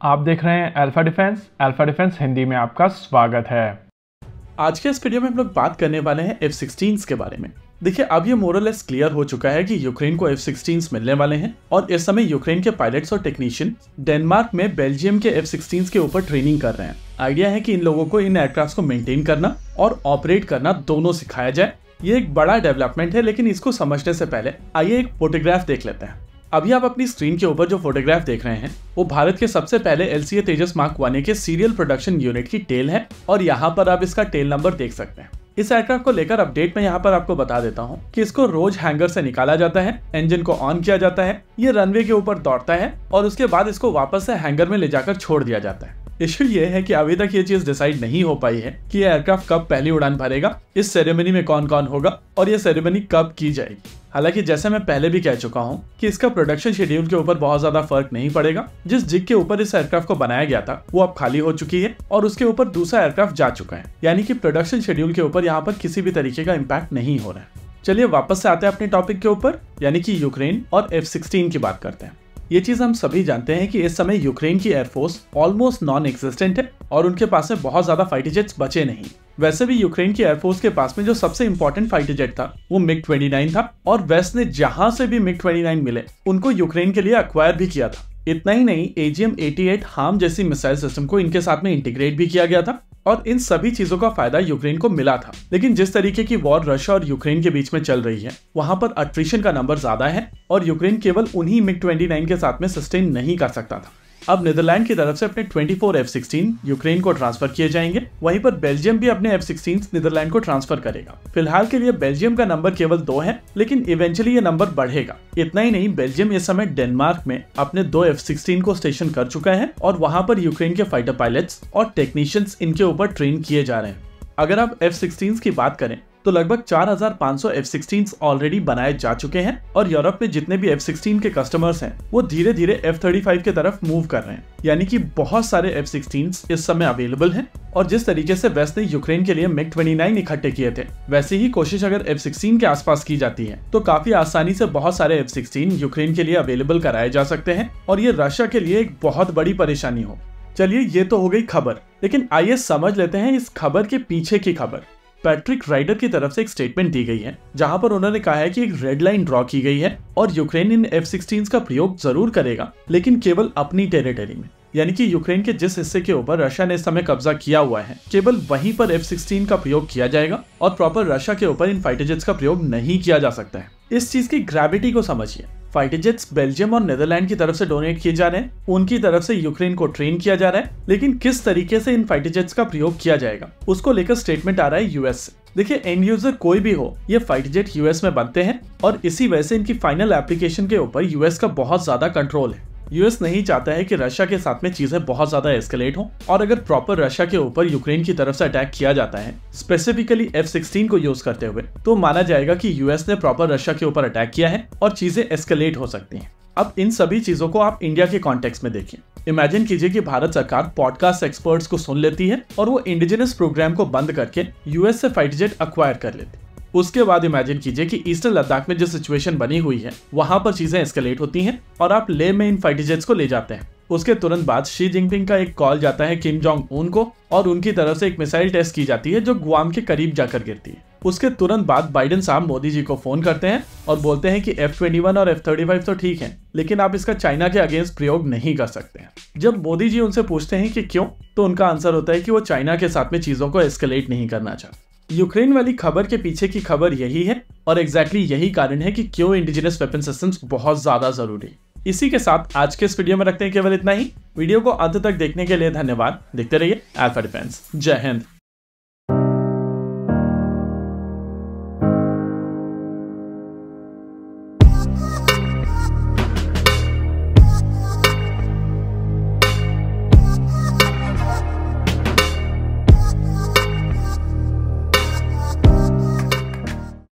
आप देख रहे हैं अल्फा डिफेंस हिंदी में आपका स्वागत है। आज के इस वीडियो में हम लोग बात करने वाले हैं F-16 के बारे में। देखिए, अब ये मोरलेस क्लियर हो चुका है कि यूक्रेन को F-16 मिलने वाले हैं और इस समय यूक्रेन के पायलट्स और टेक्नीशियन डेनमार्क में बेल्जियम के F-16 के ऊपर ट्रेनिंग कर रहे हैं। आइडिया है कि इन लोगों को इन एयरक्राफ्ट को मेंटेन करना और ऑपरेट करना दोनों सिखाया जाए। ये एक बड़ा डेवलपमेंट है, लेकिन इसको समझने से पहले आइए एक फोटोग्राफ देख लेते हैं। अभी आप अपनी स्क्रीन के ऊपर जो फोटोग्राफ देख रहे हैं वो भारत के सबसे पहले LCA तेजस मार्क 1 के सीरियल प्रोडक्शन यूनिट की टेल है और यहाँ पर आप इसका टेल नंबर देख सकते हैं। इस एयरक्राफ्ट को लेकर अपडेट में यहाँ पर आपको बता देता हूँ कि इसको रोज हैंगर से निकाला जाता है, इंजन को ऑन किया जाता है, ये रनवे के ऊपर दौड़ता है और उसके बाद इसको वापस से हैंगर में ले जाकर छोड़ दिया जाता है। इश्यू ये है कि अभी तक ये चीज डिसाइड नहीं हो पाई है कि ये एयरक्राफ्ट कब पहली उड़ान भरेगा, इस सेरेमनी में कौन कौन होगा और ये सेरेमनी कब की जाएगी। हालांकि जैसे मैं पहले भी कह चुका हूं कि इसका प्रोडक्शन शेड्यूल के ऊपर बहुत ज्यादा फर्क नहीं पड़ेगा। जिस जिग के ऊपर इस एयरक्राफ्ट को बनाया गया था वो अब खाली हो चुकी है और उसके ऊपर दूसरा एयरक्राफ्ट जा चुका है, यानी कि प्रोडक्शन शेड्यूल के ऊपर यहाँ पर किसी भी तरीके का इम्पैक्ट नहीं हो रहा है। चलिए वापस से आते हैं अपने टॉपिक के ऊपर, यानी कि यूक्रेन और F-16 की बात करते हैं। ये चीज हम सभी जानते हैं कि इस समय यूक्रेन की एयरफोर्स ऑलमोस्ट नॉन एक्सिस्टेंट है और उनके पास में बहुत ज्यादा फाइटर जेट्स बचे नहीं। वैसे भी यूक्रेन की एयरफोर्स के पास में जो सबसे इंपॉर्टेंट फाइटर जेट था वो MiG-29 था और वेस्ट ने जहां से भी MiG-29 मिले उनको यूक्रेन के लिए अक्वायर भी किया था। इतना ही नहीं, AGM-88 हार्म जैसी मिसाइल सिस्टम को इनके साथ में इंटीग्रेट भी किया गया था और इन सभी चीजों का फायदा यूक्रेन को मिला था। लेकिन जिस तरीके की वॉर रशिया और यूक्रेन के बीच में चल रही है वहां पर अट्रिशन का नंबर ज्यादा है और यूक्रेन केवल उन्हीं MiG-29 के साथ में सस्टेन नहीं कर सकता था। अब नीदरलैंड की तरफ से अपने 24 F-16 यूक्रेन को ट्रांसफर किए जाएंगे, वहीं पर बेल्जियम भी अपने F-16 नीदरलैंड को ट्रांसफर करेगा। फिलहाल के लिए बेल्जियम का नंबर केवल 2 है, लेकिन इवेंचुअली ये नंबर बढ़ेगा। इतना ही नहीं, बेल्जियम इस समय डेनमार्क में अपने 2 F-16 को स्टेशन कर चुका है और वहां पर यूक्रेन के फाइटर पायलट्स और टेक्नीशियंस इनके ऊपर ट्रेन किए जा रहे हैं। अगर आप F-16 की बात करें तो लगभग 4500 F-16 ऑलरेडी बनाए जा चुके हैं और यूरोप में जितने भी F-16 के कस्टमर्स हैं वो धीरे धीरे F-35 की तरफ मूव कर रहे हैं, यानी कि बहुत सारे F-16 इस समय अवेलेबल हैं। और जिस तरीके से वेस्ट ने यूक्रेन के लिए MiG-29 इकट्ठे किए थे, वैसे ही कोशिश अगर F-16 के आसपास की जाती है तो काफी आसानी से बहुत सारे F-16 यूक्रेन के लिए अवेलेबल कराए जा सकते हैं और ये रशिया के लिए एक बहुत बड़ी परेशानी हो। चलिए, ये तो हो गई खबर, लेकिन आइए समझ लेते हैं इस खबर के पीछे की खबर। पैट्रिक राइडर की तरफ से एक स्टेटमेंट दी गई है जहां पर उन्होंने कहा है कि एक रेड लाइन ड्रॉ की गई है और यूक्रेन इन F-16 का प्रयोग जरूर करेगा, लेकिन केवल अपनी टेरिटरी में, यानी कि यूक्रेन के जिस हिस्से के ऊपर रशिया ने इस समय कब्जा किया हुआ है केवल वहीं पर F-16 का प्रयोग किया जाएगा और प्रॉपर रशिया के ऊपर इन फाइटर जेट्स का प्रयोग नहीं किया जा सकता है। इस चीज की ग्रेविटी को समझिए। फाइटर जेट्स बेल्जियम और नीदरलैंड की तरफ से डोनेट किए जा रहे हैं, उनकी तरफ से यूक्रेन को ट्रेन किया जा रहा है, लेकिन किस तरीके से इन फाइटर जेट्स का प्रयोग किया जाएगा उसको लेकर स्टेटमेंट आ रहा है यूएस से। देखिए, एंड यूजर कोई भी हो, ये फाइटर जेट यूएस में बनते हैं और इसी वजह से इनकी फाइनल एप्लीकेशन के ऊपर यूएस का बहुत ज्यादा कंट्रोल है। यूएस नहीं चाहता है कि रशिया के साथ में चीजें बहुत ज्यादा एस्केलेट हो और अगर प्रॉपर रशिया के ऊपर यूक्रेन की तरफ से अटैक किया जाता है स्पेसिफिकली F-16 को यूज करते हुए, तो माना जाएगा कि यूएस ने प्रॉपर रशिया के ऊपर अटैक किया है और चीजें एस्केलेट हो सकती हैं। अब इन सभी चीजों को आप इंडिया के कॉन्टेक्स्ट में देखिए। इमेजिन कीजिए कि भारत सरकार पॉडकास्ट एक्सपर्ट्स को सुन लेती है और वो इंडिजिनस प्रोग्राम को बंद करके यूएस से फाइटर जेट अक्वायर कर लेती है। उसके बाद इमेजिन कीजिए कि ईस्टर्न लद्दाख में जो सिचुएशन बनी हुई है वहां पर चीजें एस्केलेट होती हैं और आप लेह में इन फाइटर जेट्स को ले जाते हैं। उसके तुरंत बाद शी जिनपिंग का एक कॉल जाता है किम जोंग उन को और उनकी तरफ से एक मिसाइल टेस्ट की जाती है जो गुआम के करीब जाकर गिरती है। उसके तुरंत बाद बाइडेन साहब मोदी जी को फोन करते हैं और बोलते हैं कि F-21 और F-35 तो ठीक है, लेकिन आप इसका चाइना के अगेंस्ट प्रयोग नहीं कर सकते हैं। जब मोदी जी उनसे पूछते हैं कि क्यों, तो उनका आंसर होता है कि वो चाइना के साथ में चीजों को एस्केलेट नहीं करना चाहते। यूक्रेन वाली खबर के पीछे की खबर यही है और एग्जैक्टली यही कारण है कि क्यों इंडिजिनस वेपन सिस्टम्स बहुत ज्यादा जरूरी है। इसी के साथ आज के इस वीडियो में रखते हैं केवल इतना ही। वीडियो को अंत तक देखने के लिए धन्यवाद। देखते रहिए अल्फा डिफेंस। जय हिंद।